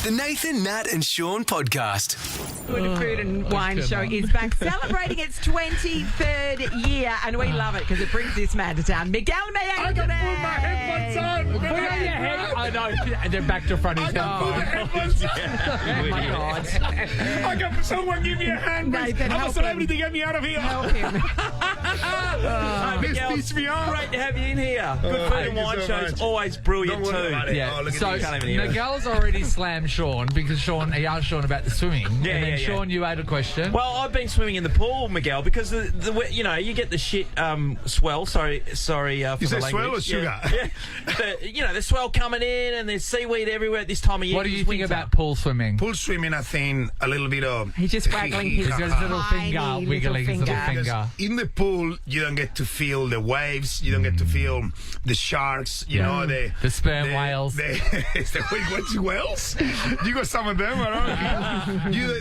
The Nathan, Nat and Shaun podcast. Good Food and Wine Show is back, celebrating its 23rd year, and we love it because it brings this man to town. Miguel, I can put my headphones on. Put on your head. I know. They're back to front. I can put the headphones on. Oh my God! I can someone give me a hand. Nathan, I'm help a celebrity him. to get me out of here. Help him. This teach me on. Great to have you in here. Good Food and Wine Show is always brilliant Don't worry too. about it. Yeah. Oh, look at So this. Can't even hear it. Miguel's already slammed Shaun because he asked Shaun about the swimming. And then Shaun, you had a question. Well, I've been swimming in the pool, Miguel, because you get the shit swell. Sorry for You the say language. swell or sugar? Yeah. The swell coming in, and there's seaweed everywhere at this time of year. What do you It's think winter. about pool swimming? Pool swimming, I think a little bit of. He's just waggling his He's got his little tiny finger little wiggling his little finger. finger. In the pool, you don't get to feel the waves. You don't get to feel the sharks. You know the sperm whales. What's whales? You got some of them, right?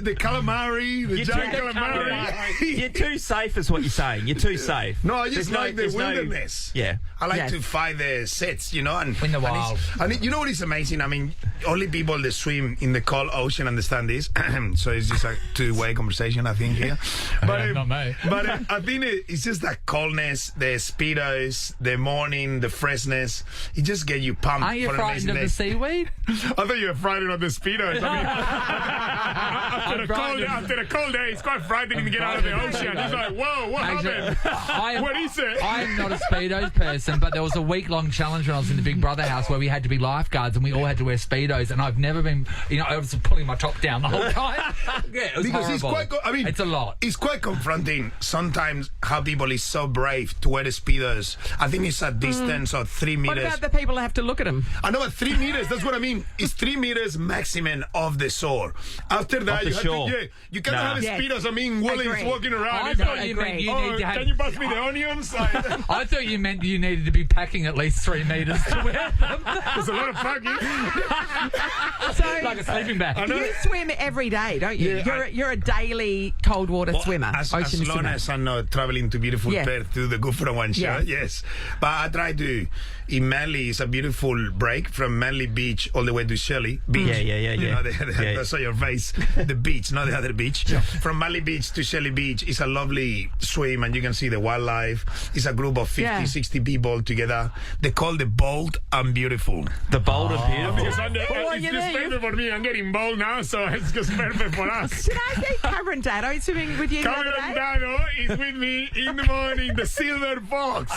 The calamari, the giant calamari. You're too safe, is what you're saying. You're too safe. No, I just like the there's wilderness. Yeah. I like Yes. to find the sets, and In the wild. And you know what is amazing? I mean, only people that swim in the cold ocean understand this. So it's just a two-way conversation, I think, here. But Not me. But I think it's just that coldness, the speedos, the morning, the freshness. It just get you pumped. Aren't you for an frightened amazing of the day. seaweed? I thought you were frightened of the speedos. I mean, after a cold day, it's quite frightening to get out of the ocean. It's like, whoa, what happened? What is it? I'm not a Speedos person, but there was a week-long challenge when I was in the Big Brother house where we had to be lifeguards and we all had to wear Speedos, and I've never been, I was pulling my top down the whole time. Yeah, it was Because it's horrible. quite, it's a lot. It's quite confronting sometimes how people is so brave to wear the speedos. I think it's a distance of 3 What meters. about the people that have to look at him? I know, but 3 meters, that's what I mean. It's 3 meters maximum of the shore. After that, Off the you have shore. to, you can't have Yes. speedos. I mean, woolies Agree. walking around. I It's thought like, you meant you oh, need to have... can you pass me the onions? Like, I thought you meant you needed to be packing at least 3 metres to wear them. there's a lot of packing. So Like a sleeping bag. you swim every day, don't you? Yeah, you're a daily cold water swimmer, As ocean long swimmer. as I'm not traveling to beautiful Yeah. Perth to the Good for One show, Yeah. yes. But I try to, in Manly, it's a beautiful break from Manly Beach all the way to Shelley Beach. Yeah. You know, Yeah. I saw your face. The beach, not the other beach. From Manly Beach to Shelley Beach is a lovely swim, and you can see the wildlife. It's a group of 50, Yeah. 60 people together. They call the bold and beautiful. The bold and beautiful. It's you just know, perfect for me. I'm getting bold now, so it's just perfect for us. Did I see Cameron Dado swimming with you the other Cameron day? Dano is with me in the morning, the silver fox.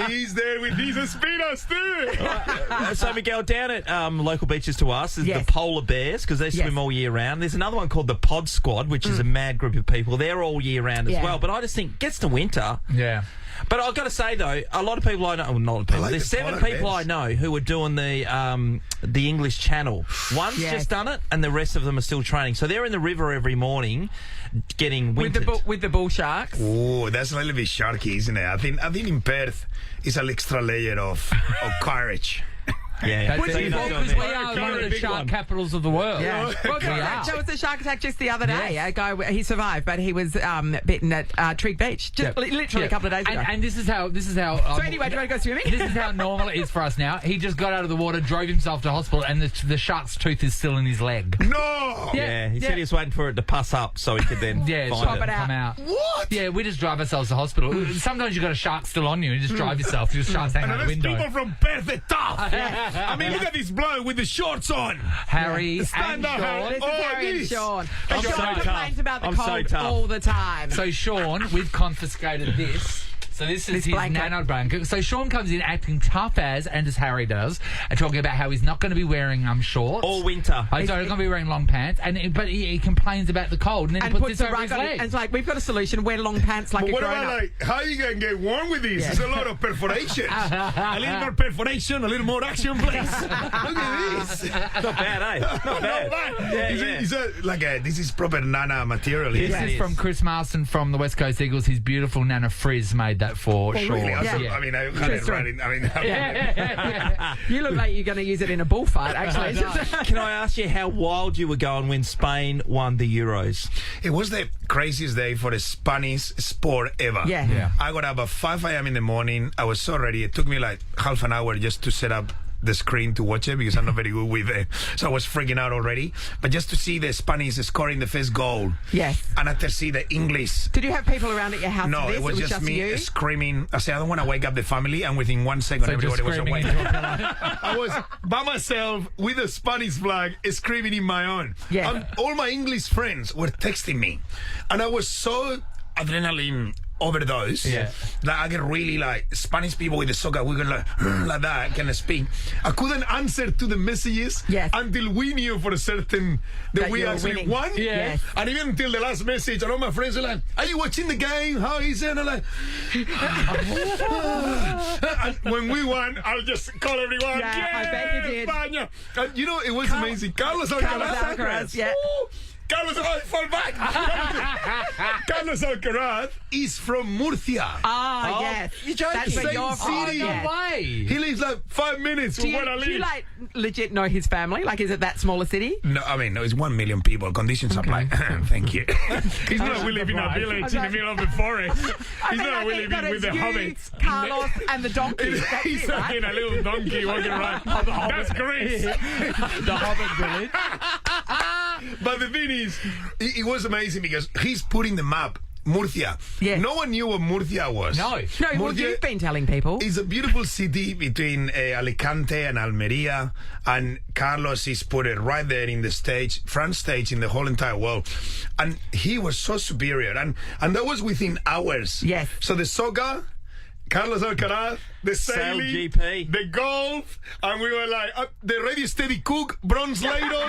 He's there with these speedos too. So, Miguel, down at local beaches to us is Yes. the polar bears, because they swim Yes. all year round. There's another one called the pod squad, which is a mad group of people. They're all year round as Yeah. well. But I just think gets to winter. Yeah. But I've got to say, though, a lot of people I know, well, not a lot of people, like there's the 7 polar people bears. I know who are doing the English Channel. One's Yes. just done it, and the rest of them are still training. So they're in the river every morning getting With wintered. the bull sharks. Oh, that's a little bit sharky, isn't it? I think in Perth it's an extra layer of courage. Yeah. That's So it. you're not Because doing we that. are Kind one of of the big shark one. capitals of the world. Yeah. Well, We are. there was a shark attack just the other day. Yes. A guy, he survived, but he was bitten at Trig Beach, just literally a couple of days ago. And this is how. So anyway, do you want to go swimming? This is how normal it is for us now. He just got out of the water, drove himself to hospital, and the shark's tooth is still in his leg. No! Yeah, he said he was waiting for it to pass up so he could then Yeah, find swap it. it come out. What? Yeah, we just drive ourselves to hospital. Sometimes you got a shark still on you, and you just drive yourself. Just sharks hanging out the And there's window. people from Perth, they're tough. I mean, look at this bloke with the shorts on. Harry Stand and up, Shaun. This is Oh, Harry and this. Sean. I'm And so Sean tough. complains about the I'm so cold tough. all the time. So Sean, we've confiscated this. So this is This his blanket. nano blanket. So Sean comes in acting tough as Harry does, and talking about how he's not going to be wearing shorts. All winter. He's not going to be wearing long pants, but he complains about the cold, and then and he puts puts this a over rug his on it. leg. And it's like, we've got a solution. Wear long pants like But a what grown about, up. like, how you going to get warm with this? Yeah. There's a lot of perforations. A little more perforation, a little more action, please. Look at this. Not bad, eh? Not bad. Yeah. This is proper Nana material. This isn't is it? from Chris Marston from the West Coast Eagles. His beautiful Nana Frizz made that for Sean. Really? Yeah. I mean, I had it right in. I mean, You look like you're going to use it in a bullfight, actually. Can I ask you how wild you were going when Spain won the Euros? it was the craziest day for a Spanish sport ever. Yeah. I got up at 5 a.m. in the morning. I was so ready. It took me like half an hour just to set up the screen to watch it because I'm not very good with it. So I was freaking out already. But just to see the Spanish scoring the first goal. Yes. And after see the English. Did you have people around at your house No, for this? it was just me you? screaming. I said, I don't want to wake up the family. And within 1 second, So everybody was screaming awake. into a pillow. I was by myself with a Spanish flag screaming in my own. Yeah. And all my English friends were texting me. And I was so adrenaline overdose that I get really like Spanish people with the soccer, we can like that, can speak. I couldn't answer to the messages until we knew for a certain that we actually winning. won. Yes. And even until the last message, and all my friends are like, are you watching the game? How is it? And I'm like, and when we won, I'll just call everyone. Yeah, I bet you did. España. And you know, it was amazing. Carlos Alcaraz. Yeah. Carlos, fall back. Carlos Alcaraz is from Murcia. Oh, yes. You're joking. That's where Same you're from. city. Yeah. No way. He lives like 5 minutes Do from you, where I do live. you like legit know his family? Like, is it that small a city? No, I mean, no, it's 1 million people. Conditions apply. Thank you. He's not we live in a village in the middle of the forest. He's not we live with the hobbits. Carlos and the donkey. That's He's it, right? in a little donkey walking around. That's Greece. The Hobbit village. But the thing is, it was amazing because he's putting the map. Murcia. Yes. No one knew what Murcia was. No. No, well, Murcia you've been telling people. It's a beautiful city between Alicante and Almeria, and Carlos is put it right there in the stage, front stage in the whole entire world. And he was so superior, and that was within hours. Yes. So the soccer, Carlos Alcaraz, the sailing, GP. the golf, and we were like, the ready steady cook, bronze ladle.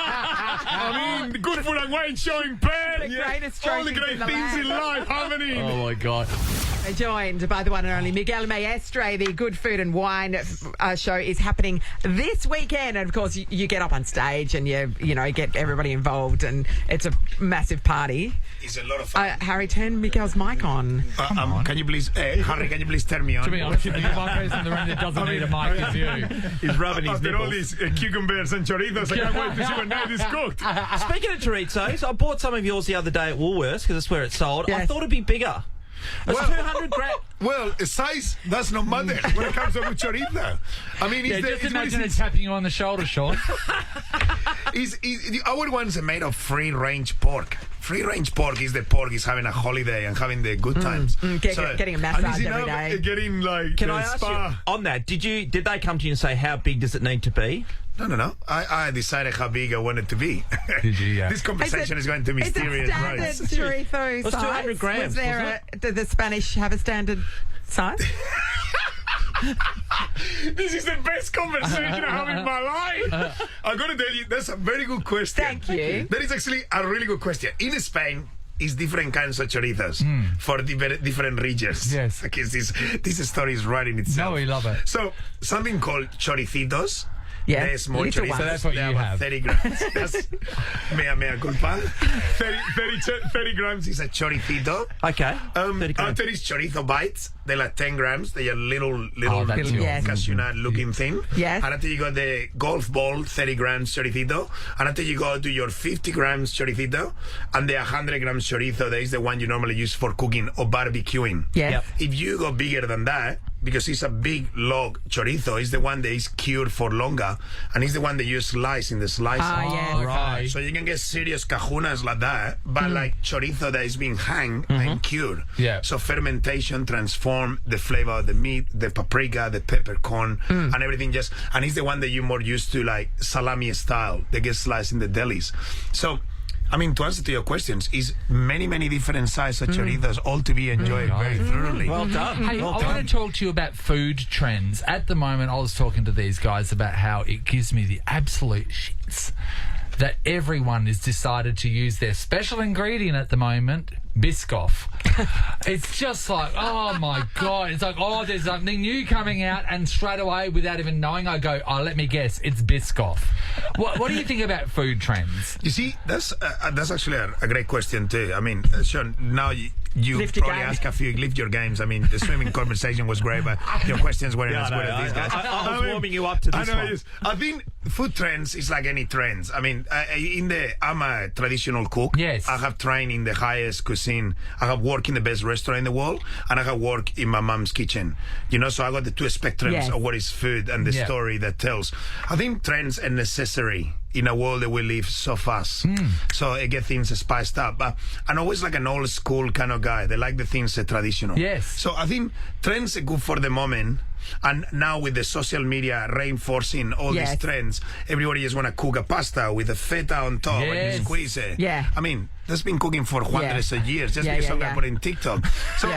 I mean, good food and wine showing pair. The greatest all the trophies great in the things in land. life happening. Oh my God. We're joined by the one and only Miguel Maestre. The Good Food and Wine show is happening this weekend, and of course you get up on stage and you get everybody involved, and it's a massive party. It's a lot of fun. Harry, turn Miguel's mic on. Can you please, Harry? Can you please turn me on? To be honest, the one person in the room that doesn't need a mic is you. He's rubbing his After all nipples. these cucumbers and chorizos, I can't wait to see when night is cooked. Speaking of chorizos, I bought some of yours the other day at Woolworths because that's where it's sold. I Yes. thought it'd be bigger. It's 200 grams. Well, size does not matter when it comes to chorizo. I mean, Yeah, it's just the, imagine it tapping you on the shoulder, Sean. our ones are made of free-range pork. Free-range pork is the pork is having a holiday and having the good times. Getting a massage and every day. Getting like Can I ask spa. you on that? Did they come to you and say how big does it need to be? No. I decided how big I wanted to be. Did you? Yeah. This conversation is going to Is it mysterious, standard right? chorizo It was size? 200 grams, Was there did the Spanish have a standard size? This is the best conversation I have in my life. I'm going to tell you, that's a very good question. Thank you. That is actually a really good question. In Spain, is different kinds of chorizos for different regions. Yes. Like this story is right in itself. No, we love it. So, something called choricitos. Yeah, They're small little chorizos. ones. So that's what They're you about have. 30 grams. That's mea culpa. 30 grams is a choricito. Okay. 30 grams. After is chorizo bites. They're like 10 grams. They are little that's yours. Yes. cashew nut looking thing. Yes. And after you got the golf ball, 30 grams choricito. And after you go to your 50 grams choricito and the 100 grams chorizo, that is the one you normally use for cooking or barbecuing. Yes. Yep. If you go bigger than that, because it's a big log chorizo, it's the one that is cured for longer, and it's the one that you slice in the slicer. yes. Right. So you can get serious cajunas like that, but like chorizo that is being hung and cured. Yeah. So fermentation transform the flavor of the meat, the paprika, the peppercorn, and everything and it's the one that you're more used to, like salami style, that gets sliced in the delis. So, I mean, to answer to your questions, is many different sizes of chorizos, all to be enjoyed very thoroughly. Well done. Hey, well I done. want to talk to you about food trends. At the moment, I was talking to these guys about how it gives me the absolute shits that everyone has decided to use their special ingredient at the moment, Biscoff. It's just like, oh my God. It's like, oh, there's something new coming out, and straight away, without even knowing, I go, oh, let me guess, it's Biscoff. What do you think about food trends? You see, that's actually a great question too. I mean, Sean, now you Lift your probably game. ask a few, lift your games. I mean, the swimming conversation was great, but your questions weren't as good as these guys. I was warming you up to this one. Yes. I think food trends is like any trends. I mean, I'm a traditional cook. Yes. I have trained in the highest cuisine. I have worked in the best restaurant in the world, and I have worked in my mom's kitchen. You know, so I got the two spectrums Yes. of what is food and the story that tells. I think trends are necessary in a world that we live so fast. So it get things spiced up. But I'm always like an old school kind of guy. They like the things that traditional. Yes. So I think trends are good for the moment. And now with the social media reinforcing all these trends, everybody just want to cook a pasta with a feta on top and Yes. you squeeze it. Yeah. I mean, that's been cooking for hundreds of years. Just because I put in TikTok. So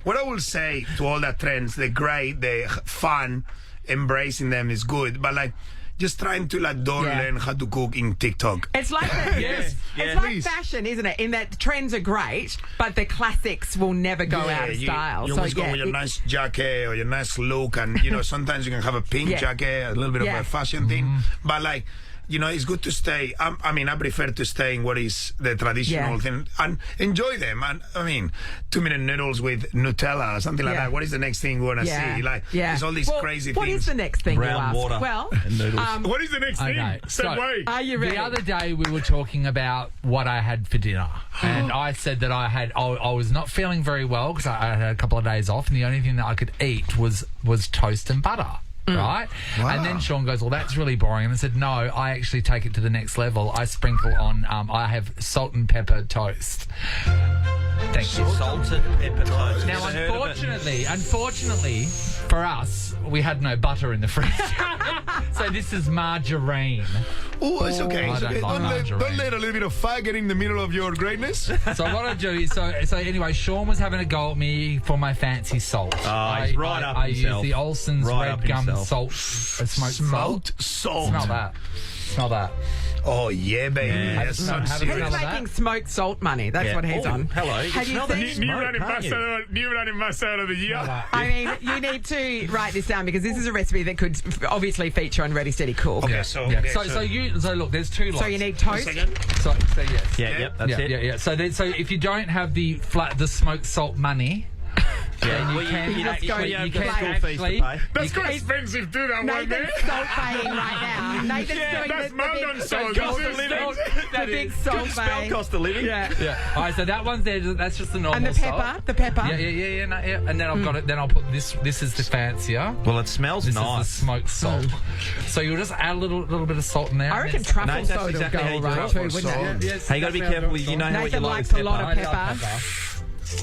what I will say to all that trends, they're great, they're fun, embracing them is good. But like, just trying to like don't learn how to cook in TikTok. It's like it's like fashion, isn't it? In that trends are great, but the classics will never go out of style. You always go with your nice jacket or your nice look, and you know sometimes you can have a pink jacket, a little bit of a fashion thing, but like. You know, it's good to stay. I mean, I prefer to stay in what is the traditional thing and enjoy them. And I mean, 2-minute noodles with Nutella or something like that. What is the next thing we want to see? Like, there's all these crazy what things. What is the next thing Brown you ask? water Well, and noodles. What is the next thing? Okay, so are you ready? the other day we were talking about what I had for dinner, and I said that I was not feeling very well because I had a couple of days off, and the only thing that I could eat was toast and butter. Right? Wow. And then Sean goes, well, that's really boring. And I said, no, I actually take it to the next level. I sprinkle on, I have salt and pepper toast. Thank you. Salted pepper toast. Now, unfortunately, for us, we had no butter in the fridge. So this is margarine. Oh, it's okay. I It's don't okay. like margarine. Don't let a little bit of fire get in the middle of your greatness. So what I do is, so anyway, Sean was having a go at me for my fancy salt. He's right up I himself. use the Olsen's Right red up gum himself. salt, smoked salt. Salt. Smell that. Smell that. Oh, yeah, baby. Yeah. That's so Have a He's serious. smell of making that. smoked salt money. That's what he's on. Hello. You Have you smell the seen- smoke, can't you? New running master of the year. I mean, you need to write this down because this is a recipe that could obviously feature on Ready Steady Cook. Okay, Yeah. so, Yeah. okay, So look, there's two lots. So you need toast. So yes. Yeah, that's it. Yeah. So if you don't have the smoked salt money, then Well, you can you just go- you you got can school fees to actually- pay. That's quite expensive too, that one, man. Nathan's salt baying right now. Nathan's doing that's the Mountain big, salt. Cost This of is- living. the big salt Spell bay. cost of living. Yeah. Yeah. All right. So that one's there. That's just the normal And the salt. pepper. The pepper. Yeah. No, yeah. And then I've got it. Then I'll put this. This is the fancier. Well, it smells This nice. is the smoked salt. So you'll just add a little bit of salt in there. I and reckon then- truffle No, that's salt exactly will how you go do right it. too, wouldn't it? Yes, Hey, you got to be that's careful. how You know how Nathan you like likes with a lot of pepper. I love pepper.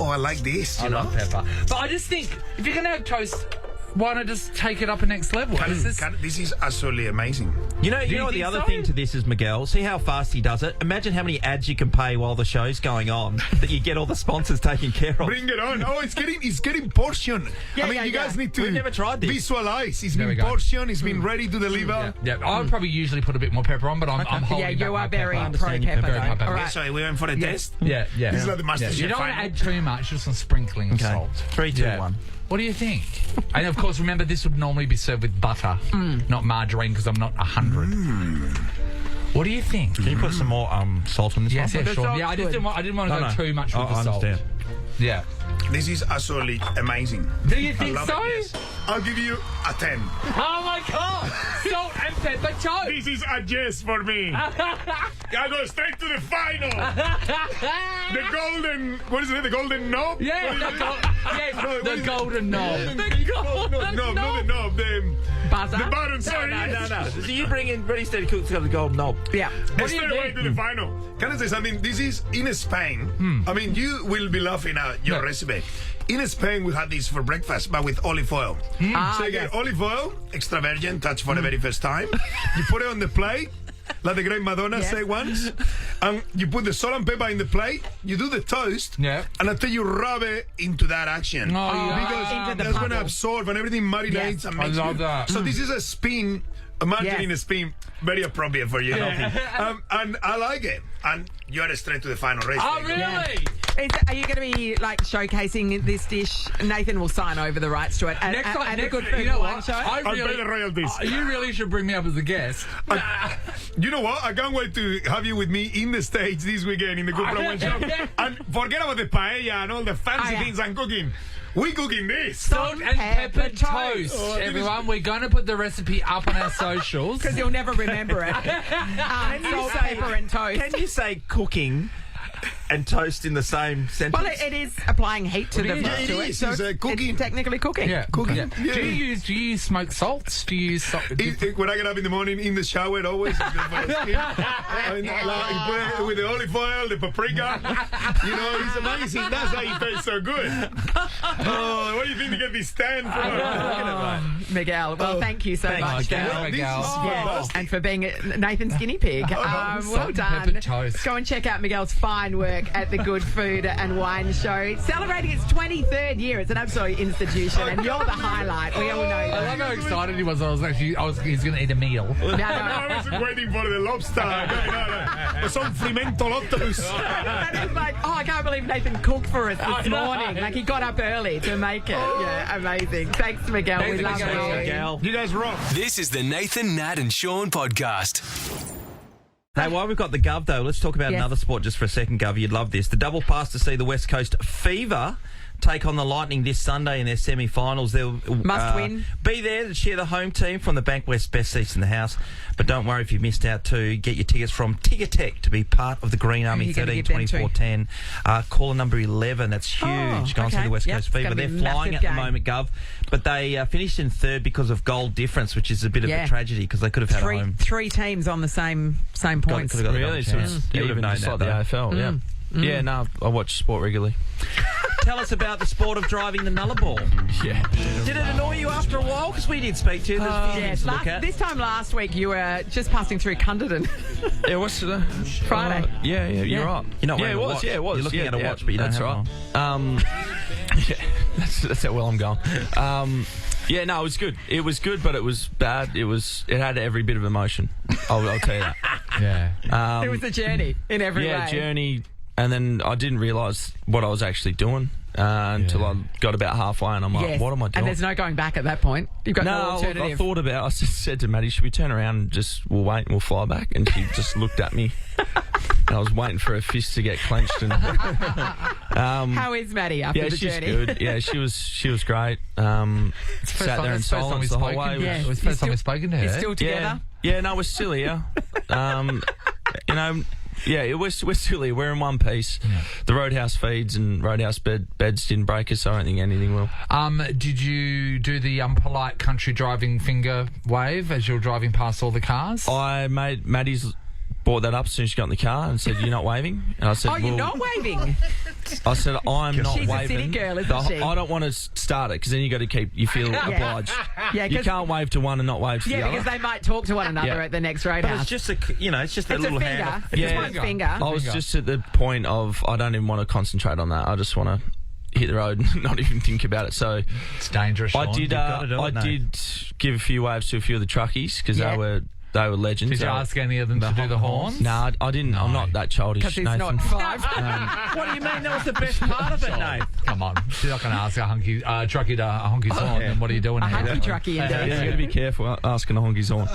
Oh, I like this. I You know? love pepper. But I just think if you're gonna have toast, why not just take it up a next level? This is absolutely amazing. You know you what the think other so? thing to this is, Miguel? See how fast he does it? Imagine how many ads you can pay while the show's going on that you get all the sponsors taken care of. Bring it on. Oh, it's getting portioned. Yeah, I mean, you guys need to We've never tried this. visualize. It's There we been go. portioned. It's been ready to deliver. Yeah, I would probably usually put a bit more pepper on, but I'm holding Yeah, back you my are very pepper. understand pro your pepper. pepper. Very though. high All Okay, right. so we went for a test. Yeah. This is like the Master You Chef don't want to final. add too much, just some sprinkling of salt. 3, 2, 1. What do you think? And of course, remember this would normally be served with butter, not margarine, because I'm not 100. What do you think? Can you put some more salt on this Yes, one? yeah, sure. salt's Yeah, I good. didn't want to No, go no. too much with I the salt. understand. Yeah. This is absolutely amazing. Do you I think love so? it, yes. I'll give you a 10. Oh my God! Salt and pepper toast. This is a yes for me. I go straight to the final. The golden, what is it? The golden knob? Yeah, What is the, it? the golden knob. No, not the knob. The Buzzer. button. Sorry. No. So you bring in Ready Steady Cook's got the golden knob. Yeah. Let's do you stay away think? to the final. Can I say something? This is in Spain. I mean, you will be laughing at your No. recipe. In Spain, we had this for breakfast, but with olive oil. So you get olive oil, extra virgin, touched for the very first time. You put it on the plate, like the great Madonna Yes. said once. And you put the salt and pepper in the plate. You do the toast. Yeah. And until you rub it into that action. Oh, yeah. Because Into the that's going to puddle. absorb and everything marinates Yes. and I makes love you. that. So this is a spin. Imagine Yes. a spin, very appropriate for you. And I like it. And you are straight to the final race. Oh, baby. really? Are you going to be like showcasing this dish? Nathan will sign over the rights to it. Next time, and a good food you know and wine what? show. I'll pay the royalties. You really should bring me up as a guest. You know what? I can't wait to have you with me in the States this weekend in the Good Food and Wine show. And forget about the paella and all the fancy things I'm cooking. We cooking this. Salt and pepper toast. Everyone, we're going to put the recipe up on our socials. Because you'll never remember it. Salt, pepper and toast. Can you say cooking and toast in the same sentence? Well, it is applying heat to It is. so It's cooking. it's technically cooking. Yeah, Cooking. Yeah. Yeah. Do you use smoked salts? Do you use salt? When I get up in the morning, in the shower, always I mean, like, put it with the olive oil, the paprika. You know, it's amazing. That's how it tastes so good. Oh, what do you think to get this stand from? Miguel, well, thank you so much, Miguel. Miguel. This is Yes, fantastic. and for being Nathan's guinea pig. Well Salt and done. pepper toast. Go and check out Miguel's fine work at the Good Food and Wine Show. It's celebrating its 23rd year. It's an absolute institution, and you're the highlight. We all know I that. love how excited he was. He's going to eat a meal. I was waiting for the lobster. Some frimento lobsterus. And it's like, I can't believe Nathan cooked for us this morning. Like, he got up early to make it. Yeah, amazing. Thanks, Miguel. Thanks, we love Miguel. you. Miguel. You guys rock. This is the Nathan, Nat and Shaun podcast. Hey, while we've got the Gov, though, let's talk about Yes. another sport just for a second, Gov. You'd love this. The double pass to see the West Coast Fever take on the Lightning this Sunday in their semi-finals. They'll Must win. Be there to cheer the home team from the Bankwest best seats in the house. But don't worry if you've missed out too. Get your tickets from Ticketek to be part of the Green Army. you gonna 13 give them to? 24 10. Caller number 11. That's huge. Go and see okay. the West Yep, Coast it's Fever. gonna They're be a flying massive at the game. moment, Gov. But they finished in third because of goal difference, which is a bit of a tragedy because they could have had a home. Three teams on the same points. Could've got a Really? double So chance. it's You would have even known just that, like the though. AFL, yeah. Yeah, no, I watch sport regularly. Tell us about the sport of driving the nullarball. Yeah. Did it annoy you after a while? Because we did speak to you. There's a few things to look at. This time last week, you were just passing through Cunderton. Yeah, what's the... Friday. Yeah, you're Yeah. right. You're not yeah, wearing it a was, watch. yeah, it was. You're looking yeah, at a yeah, watch, but you don't that's have right. Yeah, that's how well I'm going. Yeah, no, it was good. It was good, but it was bad. It had every bit of emotion. I'll tell you that. Yeah. It was a journey in every way. Yeah, journey. And then I didn't realise what I was actually doing until I got about halfway, and I'm like, Yes. what am I doing? And there's no going back at that point. You've got no No, alternative. I thought about it. I said to Maddie, should we turn around and we'll wait and we'll fly back? And she just looked at me. And I was waiting for her fist to get clenched. And How is Maddie after yeah, the she's journey? good. Yeah, she was great. Sat there in silence the whole way. Yeah. It was the first time we've spoken to her. You're still together? Yeah, no, we're still here. You know, yeah, we're still here. We're in one piece. Yeah. The Roadhouse feeds and Roadhouse beds didn't break us, so I don't think anything will. Did you do the polite country driving finger wave as you're driving past all the cars? I made Maddie's brought that up as soon as she got in the car and said, "You're not waving." And I said, Oh, you're well, not waving? I said, I'm not She's a waving. city girl, isn't she? I don't want to start it because then you got to you feel obliged. Yeah, You 'cause- can't wave to one and not wave to the Yeah, other. because they might talk to one another Yeah. at the next But roadhouse. it's just it's just that It's a little finger. hand. It's Yeah. just one finger. I was Finger. just at the point of I don't even want to concentrate on that. I just want to hit the road and not even think about it. So It's dangerous, Shaun. I did. gotta do it, I no. did give a few waves to a few of the truckies because Yeah. they were legends. Did you They were- ask any of them to do the horns? No, I didn't. I'm not that childish, Because he's Nathan. not five. What do you mean? That was the best part of it, Nate. Come on. She's not going to ask a truckie to a honky's horn. Then what are you doing A here? hunky trucky Yeah, indeed. you got to be careful asking a honky's horn.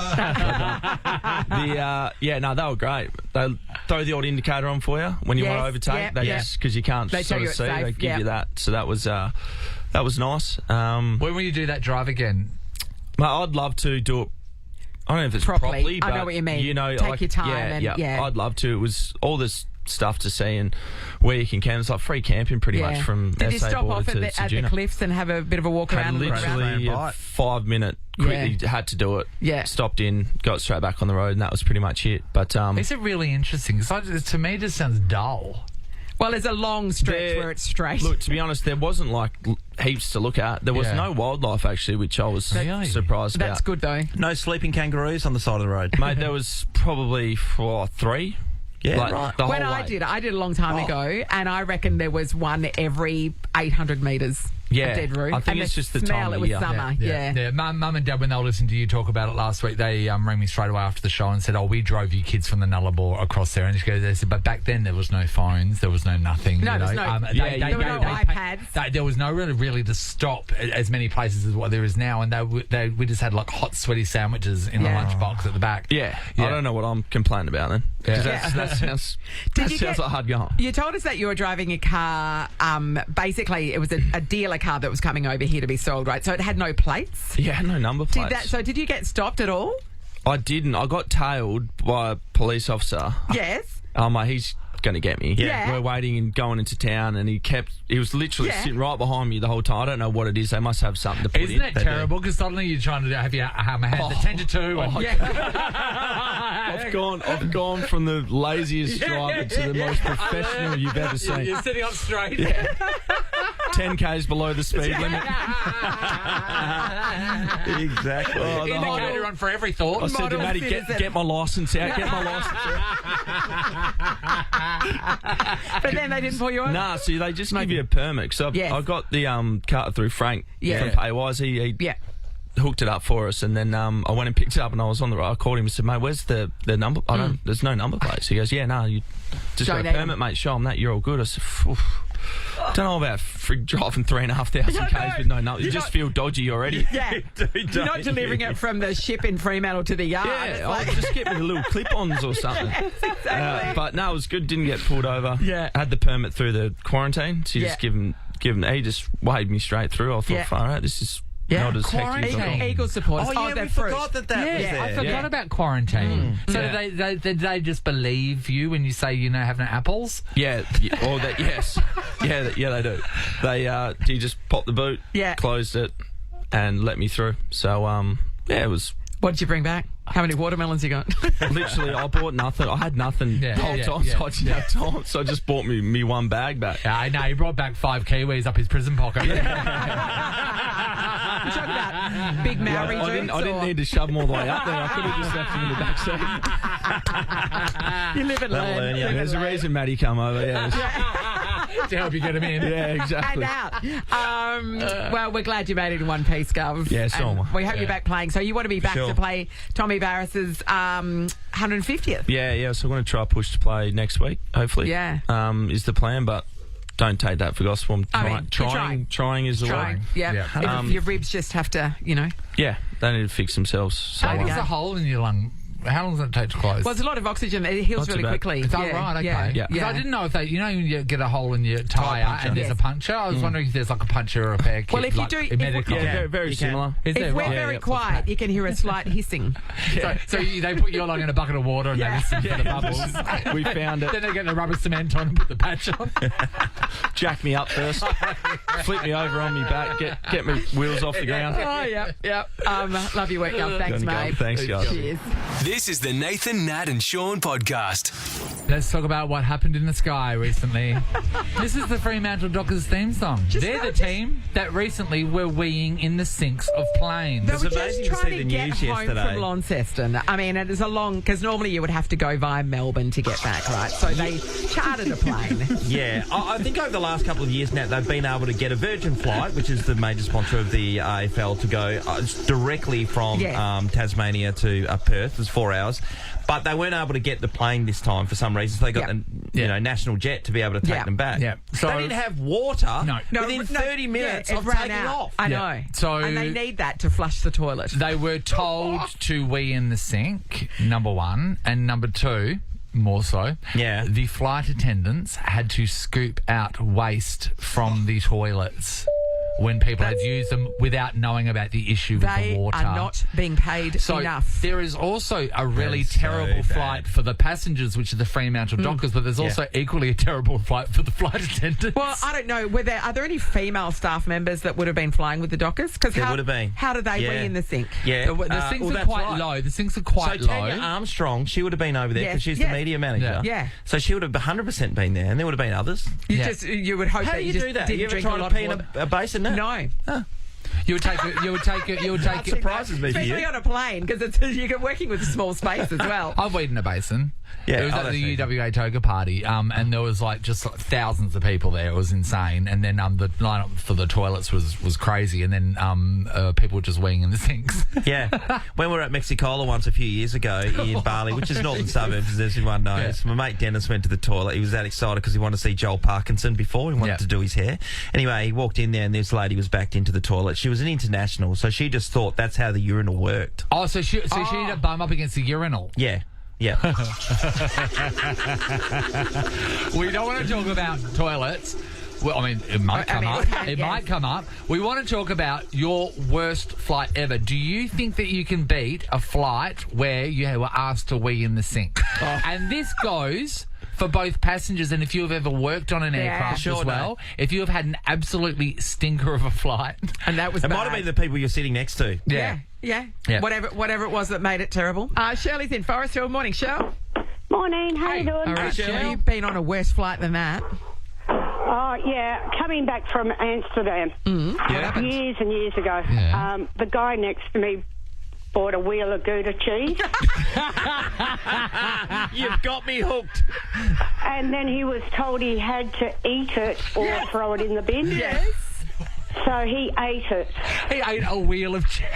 They were great. They throw the old indicator on for you when you want to Yes, overtake. yeah, They yeah. just because you can't They tell sort you of it's see. safe, They give yeah. you that. So that was nice. When will you do that drive again? Mate, I'd love to do it. I don't know if it's Properly. properly, I but know what you mean. You know, Take like, your time and I'd love to. It was all this stuff to see and where you can camp. It's like free camping pretty much from Did you SA stop border off to at the Ceduna. cliffs and have a bit of a walk Had around? and look around? literally a Bite. 5-minute quickly had to do it. Yeah. Stopped in, got straight back on the road, and that was pretty much it. But Is it really interesting? 'Cause to me, it just sounds dull. Well, there's a long stretch where it's straight. Look, to be honest, there wasn't like heaps to look at. There was Yeah. no wildlife actually, which I was Really? surprised That's about. good though. No sleeping kangaroos on the side of the road. Mate, there was probably 3. Yeah, like, right. When whole I way. did it a long time ago, and I reckon there was one every 800 metres. a dead roof. I think and it's just the smell. time It of was year. summer. Yeah. Mum and Dad, when they were listening to you talk about it last week, they rang me straight away after the show and said, "Oh, we drove you kids from the Nullarbor across there." And they said, "But back then there was no phones, there was no nothing. No, you know? there's no- There were no iPads. There was no really to stop as many places as what there is now, and we just had like hot, sweaty sandwiches in the lunchbox at the back. Yeah. I don't know what I'm complaining about then. 'Cause that sounds like hard going. You told us that you were driving a car. Basically, it was a dealer car that was coming over here to be sold, right? So it had no plates. Yeah, no number plates. Did you get stopped at all? I didn't. I got tailed by a police officer. Yes. He's going to get me. Yeah. We're waiting and going into town, and he was literally sitting right behind me the whole time. I don't know what it is. They must have something to put in. Isn't that terrible? Because suddenly you're trying to have your hands at 10 to 2. I've gone from the laziest driver to the most professional you've ever seen. You're sitting up straight. 10 k's below the speed limit. Exactly. Indicator on for every thought. I said to Matty, get my licence out. Get my licence out. But then they didn't pull you over? Nah, see, they just give you a permit. So I got the car through Frank from Paywise. He hooked it up for us, and then I went and picked it up, and I was on the road. I called him and said, "Mate, where's the number? There's no number plates." He goes, "Yeah, no, you just got a permit, mate. Show them that. You're all good." I said, don't know about driving 3,500 k's with no number. You just feel dodgy already. Yeah. You're not delivering it from the ship in Fremantle to the yard. Yeah, just get me the little clip-ons or something. Yes, exactly. But no, it was good. Didn't get pulled over. Yeah. I had the permit through the quarantine. So you just give him. He just waved me straight through. I thought, far out, this is not as hectic as I thought. Eagle supporters. We forgot that was there. I forgot about quarantine. So did they just believe you when you say having apples? Yeah. Or that. Yes. Yeah. They do. He just popped the boot. Yeah. Closed it, and let me through. So it was. What did you bring back? How many watermelons you got? Literally, I bought nothing. I had nothing the whole time, so I didn't have time. So I just bought me one bag back. Yeah, I know. He brought back 5 Kiwis up his prison pocket. You talking about big Maori dudes? I didn't need to shove them all the way up there. I could have just left them in the back seat. You live and learn. There's a reason Matty come over. To help you get him in. Yeah, exactly. And out. Well, we're glad you made it in one piece, Gov. Yeah, so am I. We hope you're back playing. So you want to be back to play Tommy Barris's 150th? Yeah. So I'm going to try push to play next week, hopefully. Yeah. Is the plan, but don't take that for gospel. Trying is the way. Yeah. If your ribs just have to, Yeah, they need to fix themselves. So, How long's a hole in your lung? How long does it take to close? Well, there's a lot of oxygen. It heals really quickly. Is that right? Okay. Yeah. Because I didn't know if when you get a hole in your tyre and there's a puncture, I was wondering if there's like a puncture or a repair kit. Well, if you do... very similar. If we're very quiet, you can hear a slight hissing. So they put your lung in a bucket of water and they listen for the bubbles. We found it. Then they get the rubber cement on and put the patch on. Jack me up first. Flip me over on me back. Get me wheels off the ground. Oh, yeah. Love your work, Gov. Thanks, mate. Thanks, guys. Cheers. This is the Nathan, Nat and Shaun podcast. Let's talk about what happened in the sky recently. This is the Fremantle Dockers theme song. They're the team that recently were weeing in the sinks of planes. They were just amazing to trying see to the get news home yesterday. from Launceston. I mean, it is a long... Because normally you would have to go via Melbourne to get back, right? So they chartered a plane. Yeah, I think over the last couple of years, Nat, they've been able to get a Virgin flight, which is the major sponsor of the AFL, to go directly from Tasmania to Perth. It's 4 hours. But they weren't able to get the plane this time for some reason. So they got the national jet to be able to take them back. Yeah. So they didn't have water No, within 30 minutes it of ran taking out. off. I know. So and they need that to flush the toilet. They were told to wee in the sink, number one. And number two, more so, the flight attendants had to scoop out waste from the toilets when people had used them without knowing about the issue with the water. They are not being paid enough. There is also a really terrible flight for the passengers, which are the Fremantle Dockers, but there's also equally a terrible flight for the flight attendants. Well, I don't know. Are there any female staff members that would have been flying with the Dockers? Because there would have been. How did they wee in the sink? Yeah. The sinks are quite low. The sinks are quite low. So Tanya Armstrong, she would have been over there because she's the media manager. Yeah. So she would have 100% been there, and there would have been others. You would hope How that do you just do that? didn't You ever drink try a lot to pee of in water. a basin? No. No. You would take it. Surprises me for Especially you. on a plane, because you're working with a small space as well. I've weed in a basin. Yeah, it was at the UWA Toga party, and there was just thousands of people there. It was insane. And then the lineup for the toilets was crazy. And then people were just weeing in the sinks. Yeah, when we were at Mexicola once a few years ago in Bali, which is northern suburbs, as everyone knows, my mate Dennis went to the toilet. He was that excited because he wanted to see Joel Parkinson before. He wanted to do his hair. Anyway, he walked in there and this lady was backed into the toilet. She was an international, so she just thought that's how the urinal worked. Oh, so she needed to bum up against the urinal. Yeah. Yeah. We don't want to talk about toilets. Well, I mean, it might come up. It might come up. We want to talk about your worst flight ever. Do you think that you can beat a flight where you were asked to wee in the sink? And this goes for both passengers and if you have ever worked on an aircraft as well. If you have had an absolutely stinker of a flight. And that was It might have been the people you're sitting next to. Yeah. Whatever it was that made it terrible. Shirley's in Forest Hill. Morning, Shirl. Morning, how you doing? All right, Shirley. You've been on a worse flight than that. Oh, yeah, coming back from Amsterdam years and years ago. Yeah. The guy next to me bought a wheel of Gouda cheese. You've got me hooked. And then he was told he had to eat it or throw it in the bin. Yes. So he ate it. He ate a wheel of cheese.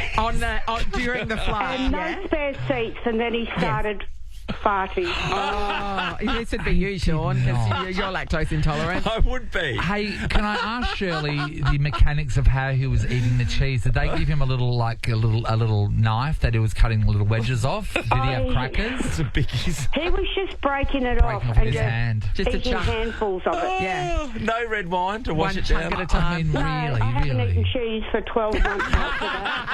During the flight. And no spare seats, and then he started farting. Oh, this would be you, Sean, because you're lactose intolerant. I would be. Hey, can I ask Shirley the mechanics of how he was eating the cheese? Did they give him a little knife that he was cutting little wedges off? Did he have crackers? It's a biggies. He was just breaking it off With and his hand. Just a eating chunk. handfuls of it. Yeah. No red wine to wash One it chunk down. at a time. I mean, No, I haven't eaten cheese for 12 months after that.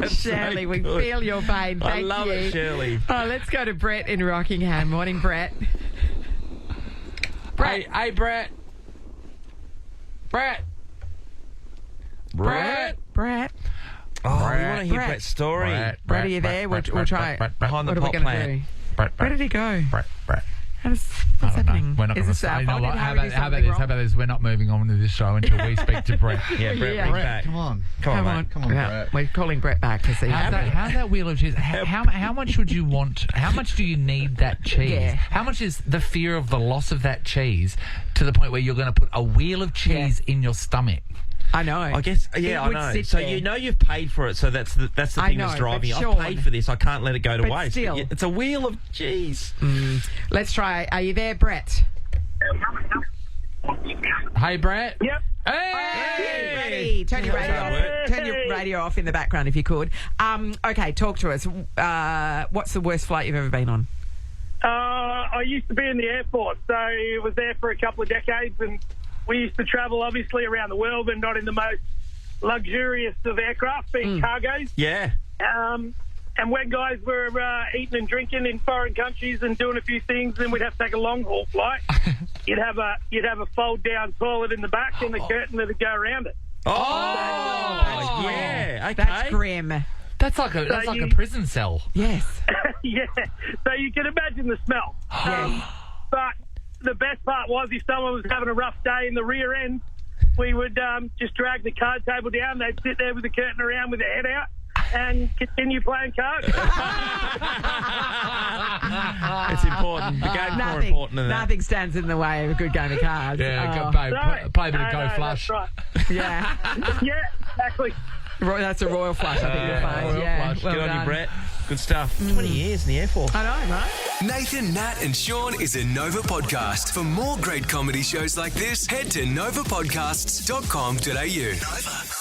Shirley, we feel your pain. Thank I love you. it, Shirley. Oh, let's go to Brett in Rockingham. Morning, Brett. Hey, Brett. Brett. Brett. Oh, we Brett. want to hear Brett. Brett's story. Brett, are you there? We'll try. Behind the What are we pot going to plant. do? Where did he go? Brett. What's I don't happening? know. We're not Is going this to our say. fault? Did How Harry do about something this? How about this? We're not moving on with this show until we speak to Brett. Yeah, Brett, Yeah. bring Brett, back. Come on. Come on, mate. Come on, Brett. We're calling Brett back to see. How's that wheel of cheese? How much would you want? How much do you need that cheese? Yeah. How much is the fear of the loss of that cheese to the point where you're going to put a wheel of cheese in your stomach? I know. I guess, It yeah, I would know. sit So there. you know you've paid for it, so that's the I thing know, that's driving you. but I've Sean- paid for this, I can't let it go to But waste. still. It's a wheel of cheese. Let's try. Are you there, Brett? Hey, Brett. Yep. Hey! Ready. Turn your radio Hard off. work. Turn your radio off in the background if you could. Okay, talk to us. What's the worst flight you've ever been on? I used to be in the Air Force, so I was there for a couple of decades, and we used to travel, obviously, around the world, but not in the most luxurious of aircraft, being cargoes. Yeah. And when guys were eating and drinking in foreign countries and doing a few things, then we'd have to take a long haul flight. You'd have a fold down toilet in the back and a curtain that'd go around it. Oh, yeah. Okay. That's grim. That's like a prison cell. Yes. Yeah. So you can imagine the smell. Yes. But the best part was if someone was having a rough day in the rear end, we would just drag the card table down. They'd sit there with the curtain around with their head out and continue playing cards. It's important. The game's more important than that. Nothing stands in the way of a good game of cards. Yeah, Oh. play a bit of Go No, Flush. That's right. Yeah. Yeah, exactly. That's a royal flush, I think you'll find. Royal Yeah. flush. Well Good on done. you, Brett. Good stuff. 20 years in the Air Force. I know, right? Nathan, Nat, and Sean is a Nova podcast. For more great comedy shows like this, head to novapodcasts.com.au. Nova.